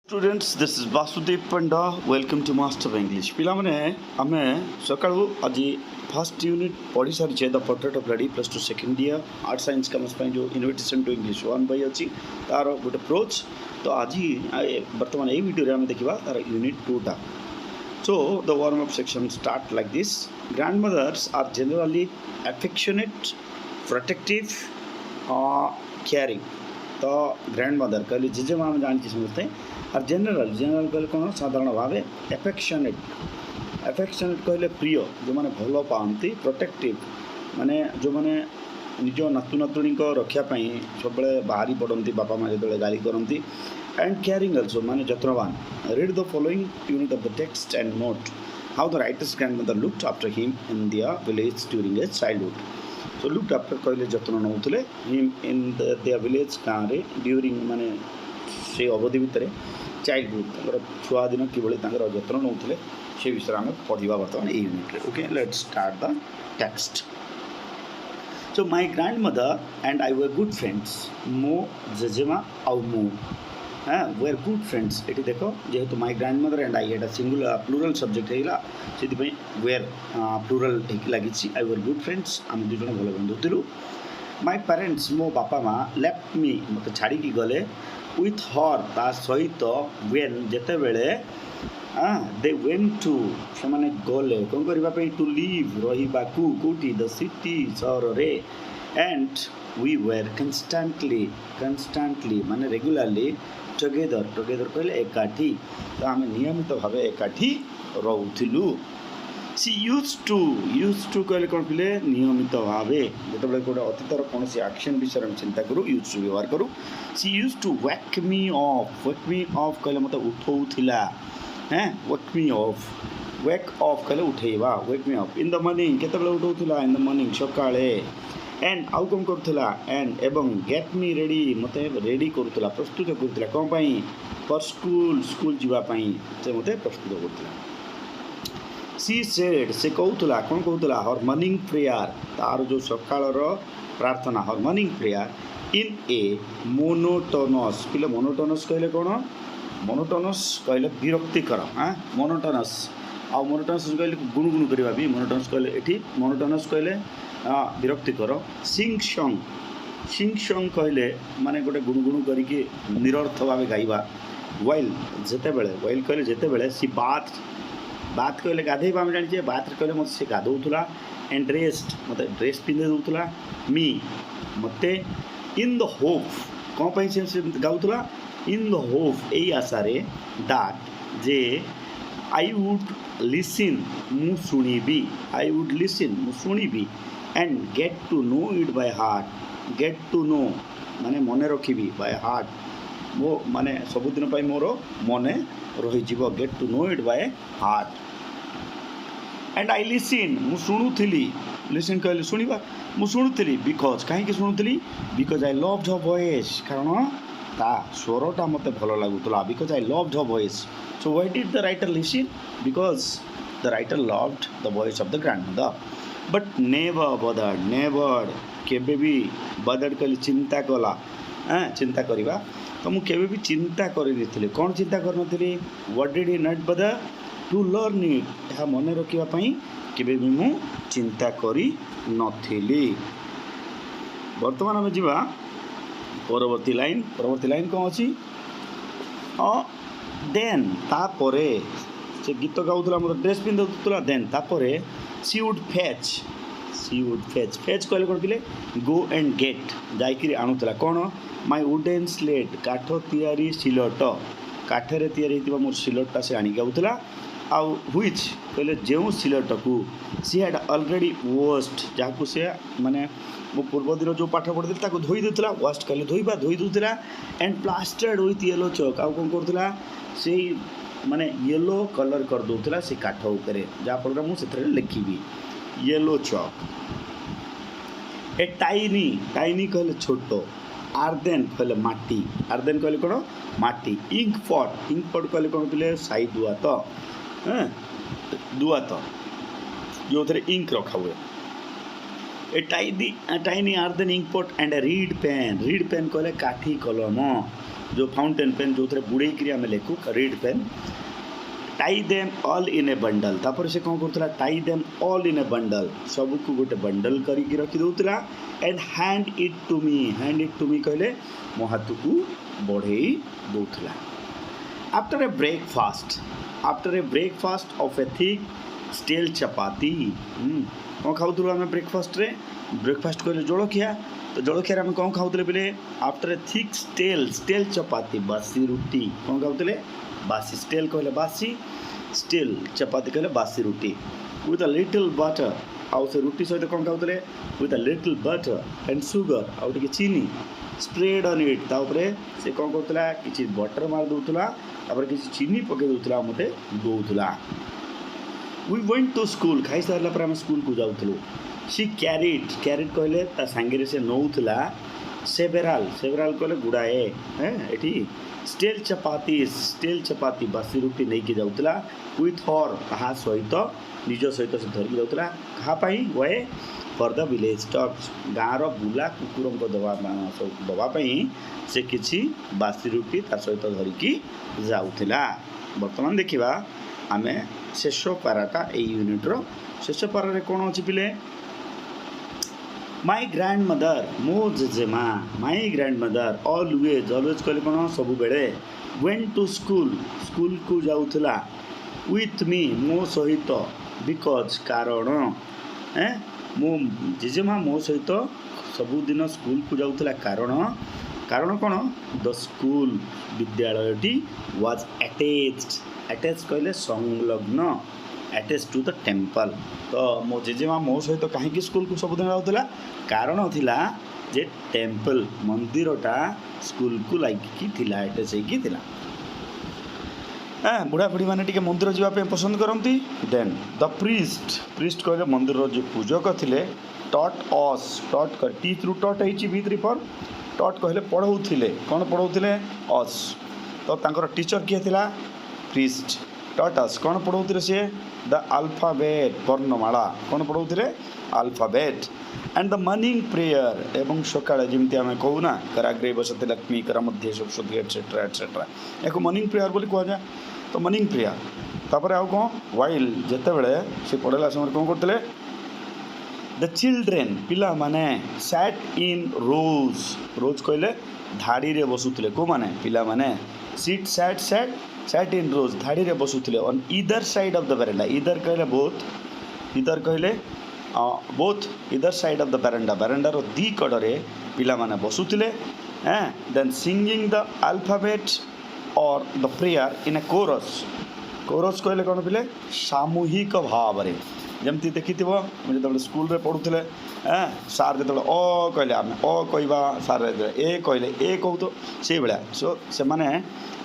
Students, this is Vasudev Panda. Welcome to Master of English. ପିଲାମାନେ ଆମେ ସକାଳୁ ଆଜି ଫାର୍ଷ୍ଟ ୟୁନିଟ୍ ପଢ଼ି ସାରିଛେ the portrait of lady plus two second year art science commerce ପାଇଁ ଯେଉଁ invitation to English one by ଅଛି ତା'ର ଗୋଟେ ପ୍ରୋଜ୍। ତ ଆଜି ବର୍ତ୍ତମାନ ଏଇ ଭିଡ଼ିଓରେ ଆମେ ଦେଖିବା ତା'ର unit 2ଟା। So the warm-up section start like this. Grandmothers are generally affectionate, protective, caring. तो ग्रैंडमदर कहली जेजेमा आम जानी समझते और जनरल कहले कौन साधारण भाव एफेक्शनेट कहले प्रिय जो मैंने भल पाती प्रोटेक्टिव माने जो मैंने निज नातु नातुणी रक्षापी सब बाहरी पड़ती बापा माँ जो गाली करती एंड केयरिंग अल्सो माने जत्नवान। Read the following unit of the text and note how the writer's grandmother looked after him in their village during his childhood. So looked after कहले जत्न नौले हिम इन दियर विलेज गाँव during माने से अवधि भितर चाइल्डहुड छुआ दिन किभली जत्न नौले से विषय आम पढ़ा बर्तमान ये यूनिट्रे। Okay, let's start the text. So my grandmother and I were good friends. मो जेजेमा आउ मु वे आर गुड फ्रेंड्स। ये देख जेहेतु my grandmother and I Etah singular plural subject है से वेयर प्लूरल लगी आई वर गुड फ्रेंड्स। आम दुज भल बंधु थिलु। माय पेरेंट्स मो बापा माँ लेफ्ट मी मत छाड़ी गले विथ हर ता सहित वेन जेते बेले दे वेंट टू से माने गले कौन करने टू लिव रहा कौटी द सिटी सहर रे एंड वी वेर कन्स्टांटली माने रेगुलारली टुगेदर कहले एकाठी। तो आम नियमित भाव एकाठी रोलु। सी यूज टू कहले कौन पिले नियमित भाव जो गोटे अतीतर कौन से एक्शन विषय में चिंता करूँ यूज टू व्यवहार करूँ। She used to wake me up कहले मत उठौला वेक ऑफ कहले उठेवा wake me up in the morning केते उठौला इन द मॉर्निंग सकाळे एंड आउ कौन करूला एंड एवं गेट मी रेडी मत रेडी करूला प्रस्तुत करूला कौन पाई फॉर स्कूल जीवाई से मत प्रस्तुत करूला। सी सेड से कहूला कौन कहूला हर मॉर्निंग प्रेयर तार जो सकाळर प्रार्थना her morning prayer in a monotonous पिले मोनोटोनस कहले कौन मोनोटोनस कहले विरक्तिकर मोनोटोनस आ मोनोटोनस कहले गुणुगुण करवा भी मोनोटोनस कहले एठी मोनोटोनस कहले विरक्तिकर। सिंग सॉन्ग कहले माने गोटे गुणुगुण करके निरर्थ भाव गाइबा। वाइल कहले जेते बेले सी बात कहले गाधेबा आम जानी बात कहले मत से गाधौला एंड ड्रेस्ड मत ड्रेस पिंधे दूला मी मते इन द होप कौन पाई से गाउला इन द होप यही आशारे दैट जे आई वुड लिसन मु शुणीबी आई वुड लिसन मु शुणीबी and get to know it by heart get to know माने मने रखी बाय हार्ट मो माने सबुदिन पाई मोर मने रही get to know it by heart and I listen मु शुणुली लिसन कहले शुणा मु शुणुली बिकज कहीं शुणुली because I loved her voice कारण ता स्वरटा मत भल लगुला because I loved her voice. So why did the writer listen because the writer loved the voice of the grandmother but never केबे भी बदर्ड कहली चिंता कला चिंता करवा तो मुझे भी चिंता कर कौन चिंता करनी व्हाट डिड ही नॉट बदर टू लर्न इट यह मन रखापी केबे भी मु चिंता करी नथिली। वर्तमान आम जा परवर्ती लाइन कौन अच्छी देन तापरे से गीत गाऊला मतलब ड्रेस पिंधुला देन तापरे सी वुड फेच कहले कौन पिले गो एंड गेट जाकि आणुला कौन माय वुडेन स्लेट काठ तैयारी सिलट काठरे तैयारी मोर सिलटा से आनिक आउला आउ व्हिच कहले जो सिलट को सी हैड ऑलरेडी वॉश्ड जहाँ से माने मो पूर्व दिन जो पाठ पढ़ी ताको धोई देउतला वॉश्ड कहले धोई दूला and plastered with yellow chalk आउ कौन करूला से माने येलो कलर कर दूला से काठ ऊपर जहाँ फल मुझे लिखी येलो चॉक। ए टाइनी कहले छोट आर्देन कहले माटी आर्देन कहले कौन माटी इंक पॉट कहले कौन पिले साई दुआत जो थे इंक रखा हुए a tiny earthen ink pot and a reed pen कहले काठी कलम जो फाउंटेन पेन जो थे बुड़े आम लिखु reed pen tie them all in a bundle तापर से कौन करता tie them all in a bundle सबको गोटे बंडल करके रखी दौला and hand it to me कहले मो हाथ को बढ़े दौला after a breakfast of a thick stale chapati कौन खाऊलु आम ब्रेकफास्ट कहले जलखिया तो जलखिया आम कौन खाऊले बोले आफ्टर ए थिक स्टेल चपाती बासी रुटी कौन खाऊले बासी स्टेल कहले बासी स्टेल चपाती कहले बासी रुटी विथ अ लिटिल बटर आउ से रुटी सहित कौन खाऊले with a little butter and sugar आउ टिके चीनी स्प्रेड ऑन इट ताऊपर से कौन करता किसी बटर मार दौला किसी चीनी पकई दौला मते दौला वी वेंट टू स्कूल खाई सारा पर आम स्कूल को जाऊँ सी क्यारिट कहले ता सांगे से नौला सेवेराल कहले गुड़ाए ये स्टेल चपाती बासी रुटी नहीं कि जाऊला विथ हर कहा सहित निज सहित से धरिकी जाऊला कहाँपाई way for the village dogs गाँव बुला कुकुर दवापाई से किसी बासी रुटी तार सहित धरिकी जाऊला बर्तमान देखा आम शेष पाराटा यूनिट्र शेष पारे कौन अच्छी पिले माई ग्रैंड मदर मो जेजेमा माई ग्रैंड मदर ऑलवेज कहले कौन सब बेले वेंट टू स्कूल को जाऊला विथ मी मो सहित बिकज कारण मो जेजेमा मो सहित सबुदिन स्कूल को जाऊला कारण कौन द स्कूल विद्यालयटी वाज अटैच्ड कहले संलग्न अटैच टू द टेम्पल तो मो जेजेमा मो सहित कहीं स्कूल को सबुदिन जाऊला कारण थिला जे टेम्पल मंदिरटा स्कूल को लागिकी थिला अटैच होइकी थिला बुढ़ा बुढ़ी मैंने टी मंदिर जावाई पसंद करती देन द प्रीस्ट कहले मंदिर जो पूजक थे टॉट कर टी थ्रू टॉट बी थ्री फॉर टॉट कहले पढ़ाऊले कौन पढ़ाऊले अस तो तांकर टीचर किए थिला प्रीस्ट टॉट अस कौन पढ़ाऊले सी द अल्फाबेट वर्णमाला कौन पढ़ाऊले alphabet and the morning prayer एवं सकाଳେ जमी आम कहूना कराग्रे बसते लक्ष्मी कर मध्य सरस्वती एटसेट्रा एटसेट्रा या मॉर्निंग प्रेयर बोली कहुए तो मॉर्निंग प्रेयर तापर आउ कौन वाइल जिते बड़े से पढ़ेला समय कौन करते द चिल्ड्रेन पिला माने सैट इन रोज कहले धाड़ी रे बसुले को माने पिला माने सीट सैट इन रोज धाड़ी रे बसुले on either side of the verandah either कहले both either side of the verandah रो दी कड़े पिला माने बसुले then singing the alphabet or the prayer in a chorus कहले कौन पिले सामूहिक भाव में जमती देखी जो स्कूल रे पढ़ुले सार जो अ कहले आम अ कहवा सार ए कहले ए कहू तो से भाया सो से माने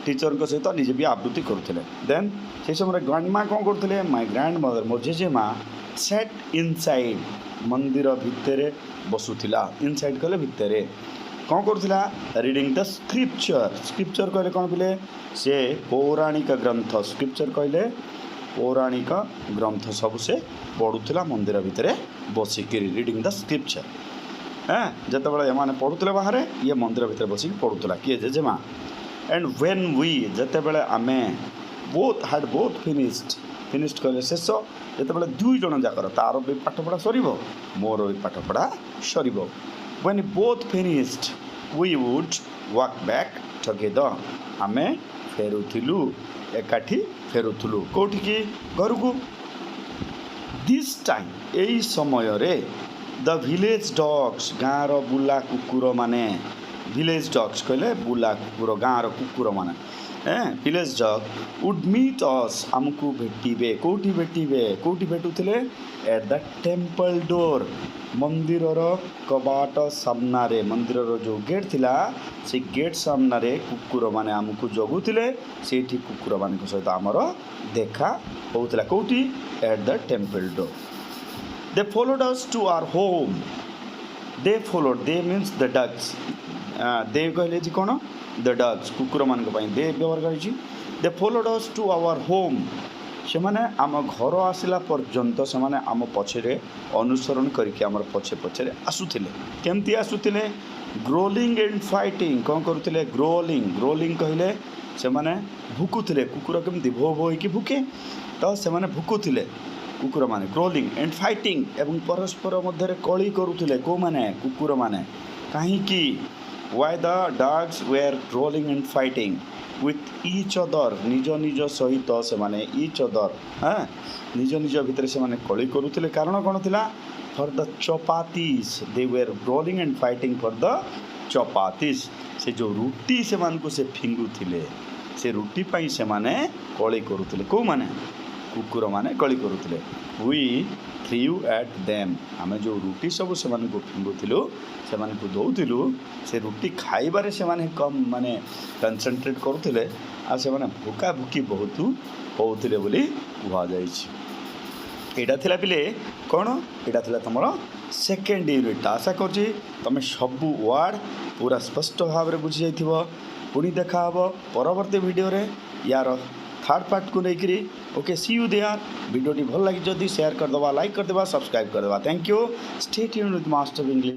टीचर सहित निजे भी आवृत्ति करुले देन से समय ग्रांडमा कौन करते माय ग्रांड मदर मोर जेजेमा सेट इनसाइड मंदिर भितर बसुला इनसाइड कहले भितर कौन करुला रीडिंग द स्क्रिप्चर कहले कौन पिले से पौराणिक ग्रंथ स्क्रिप्चर कहले पौराणिक ग्रंथ सब से पढ़ुला मंदिर भितर बसिक रीडिंग द स्क्रिप्चर जिते बड़े एम पढ़ुले बाहर ये मंदिर भितर बसिक पढ़ुला किए जेजेमा एंड व्हेन वी जिते बड़े आम बोथ फिनिश्ड कहले शेष जिते बड़े दुई जन जाकर तार भी पाठपढ़ा सर मोर भी पाठपढ़ा सर when both finished we would walk back together आमे फेरुथिलु एकाठी फेरुथिलु कोठिकी घर को दिस टाइम यही समय रे द विलेज डॉग्स गाँव बुला कुकुर माने विलेज डॉग्स कहले बुला कुकुर गाँव कुकुर माने village dog would meet us आमको भेटिबे कोठी भेटुले एट द टेम्पल डोर मंदिर कबाट सामने मंदिर जो गेट थिला से गेट सामने कुकुर माने आमको जगुले से कुकुर मान सहित आमर देखा होता कौटी at the temple door they followed us to our home they means the dogs they कहले कौन द डग्स कुकुर मान दे व्यवहार कर they followed us to our home ସେମାନେ ଆମ ଘର ଆସିଲା ପର୍ଯ୍ୟନ୍ତ ସେମାନେ ଆମ ପଛରେ ଅନୁସରଣ କରିକି ଆମର ପଛେ ପଛରେ ଆସୁଥିଲେ। କେମିତି ଆସୁଥିଲେ? ଗ୍ରୋଲିଂ ଆଣ୍ଡ ଫାଇଟିଂ। କ'ଣ କରୁଥିଲେ? ଗ୍ରୋଲିଂ କହିଲେ ସେମାନେ ଭୁକୁଥିଲେ। କୁକୁର କେମିତି ଭୋ ଭୋ ହେଇକି ଭୁକେ, ତ ସେମାନେ ଭୁକୁଥିଲେ କୁକୁରମାନେ। ଗ୍ରୋଲିଂ ଆଣ୍ଡ ଫାଇଟିଂ, ଏବଂ ପରସ୍ପର ମଧ୍ୟରେ କଳି କରୁଥିଲେ। କେଉଁମାନେ? କୁକୁରମାନେ। କାହିଁକି? Why the dogs were rolling and fighting with each other? ନିଜ ନିଜ ସହିତ ସେମାନେ each other ନିଜ ନିଜ ଭିତରେ ସେମାନେ କଳି କରୁଥିଲେ। କାରଣ କ'ଣ ଥିଲା? For the chapatis. They were rolling and fighting for the chapatis. ସେ ଯେଉଁ ରୁଟି ସେମାନଙ୍କୁ ସେ ଫିଙ୍ଗୁଥିଲେ, ସେ ରୁଟି ପାଇଁ ସେମାନେ କଳି କରୁଥିଲେ। କେଉଁମାନେ? କୁକୁରମାନେ କଳି କରୁଥିଲେ। We threw at them. ଆମେ ଯେଉଁ ରୁଟି ସବୁ ସେମାନଙ୍କୁ ଫିଙ୍ଗୁଥିଲୁ, ସେମାନଙ୍କୁ ଦେଉଥିଲୁ, ସେ ରୁଟି ଖାଇବାରେ ସେମାନେ କମ୍ ମାନେ କନସେନ୍ଟ୍ରେଟ୍ କରୁଥିଲେ, ଆଉ ସେମାନେ ଭୁକାଭୁକି ବହୁତ ହେଉଥିଲେ ବୋଲି କୁହାଯାଇଛି। ଏଇଟା ଥିଲା ପିଲେ କ'ଣ? ଏଇଟା ଥିଲା ତୁମର ସେକେଣ୍ଡ ୟୁନିଟ୍। ଆଶା କରୁଛି ତୁମେ ସବୁ ୱାର୍ଡ଼ ପୁରା ସ୍ପଷ୍ଟ ଭାବରେ ବୁଝିଯାଇଥିବ। ପୁଣି ଦେଖା ହେବ ପରବର୍ତ୍ତୀ ଭିଡ଼ିଓରେ ୟାର ଥାର୍ଡ଼ ପାର୍ଟକୁ ନେଇକରି। Okay, see you there. ଭିଡ଼ିଓଟି ଭଲ ଲାଗି ଯଦି ସେୟାର କରିଦେବା, ଲାଇକ୍ କରିଦେବା, ସବସ୍କ୍ରାଇବ୍ କରିଦେବା। Thank you. Stay tuned with master English.